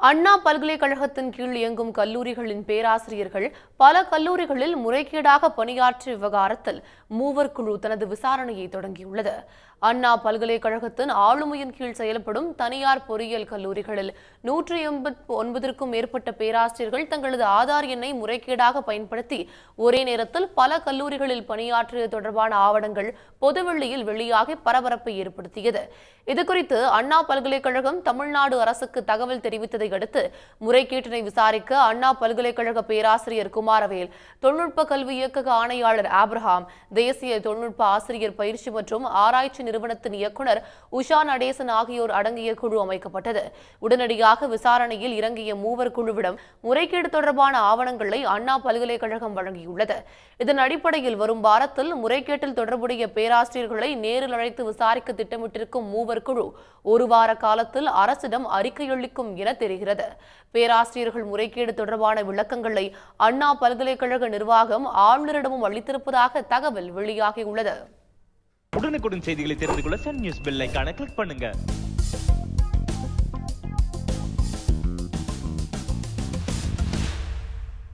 அண்ணா பல்கலைக்கழகத்தின் கீழ் இயங்கும் கல்லூரிகளின் பேராசிரியர்கள் பல கல்லூரிகளில் முறைகேடாக பணியாற்றிய விவகாரத்தில் மூவர் குழு தனது விசாரணையை தொடங்கியுள்ளது. அண்ணா பல்கலைக்கழகத்தின் ஆளுமையின் கீழ் செயல்படும் தனியார் பொறியியல் கல்லூரிகளில் 189க்கும் மேற்பட்ட பேராசிரியர்கள் தங்களது ஆதார் எண்ணை முறைகேடாக பயன்படுத்தி ஒரே நேரத்தில் பல கல்லூரிகளில் பணியாற்றியது தொடர்பான ஆவணங்கள் பொதுவெளியில் வெளியாகி பரபரப்பை ஏற்படுத்தியது. இதுகுறித்து அண்ணா பல்கலைக்கழகம் தமிழ்நாடு அரசுக்கு தகவல் தெரிவித்ததை அடுத்து முறைகேட்டினை விசாரிக்க அண்ணா பல்கலைக்கழக பேராசிரியர் குமாரவேல், தொழில்நுட்ப கல்வி இயக்கக ஆணையாளர் ஆப்ரஹாம், தேசிய தொழில்நுட்ப ஆசிரியர் பயிற்சி மற்றும் ஆராய்ச்சி நிறுவனத்தின் இயக்குநர் உஷா நடேசன் ஆகியோர் அடங்கிய குழு அமைக்கப்பட்டது. உடனடியாக விசாரணையில் இறங்கிய மூவர் குழுவிடம் முறைகேடு தொடர்பான ஆவணங்களை அண்ணா பல்கலைக்கழகம் வழங்கியுள்ளது. இதன் அடிப்படையில் வரும் வாரத்தில் முறைகேட்டில் தொடர்புடைய பேராசிரியர்களை நேரில் அழைத்து விசாரிக்க திட்டமிட்டிருக்கும் மூவர் குழு ஒரு வார காலத்தில் அரசிடம் அறிக்கையளிக்கும் என தெரிகிறது. பேராசிரியர்கள் முறைகேடு தொடர்பான விளக்கங்களை அண்ணா பல்கலைக்கழக நிர்வாகம் ஆளுநரிடமும் அளித்திருப்பதாக தகவல் வெளியாகியுள்ளது. உடனுக்குடன் செய்திகளை தெரிந்து கொள்ள சன் நியூஸ் பெல் ஐகானை கிளிக் பண்ணுங்க.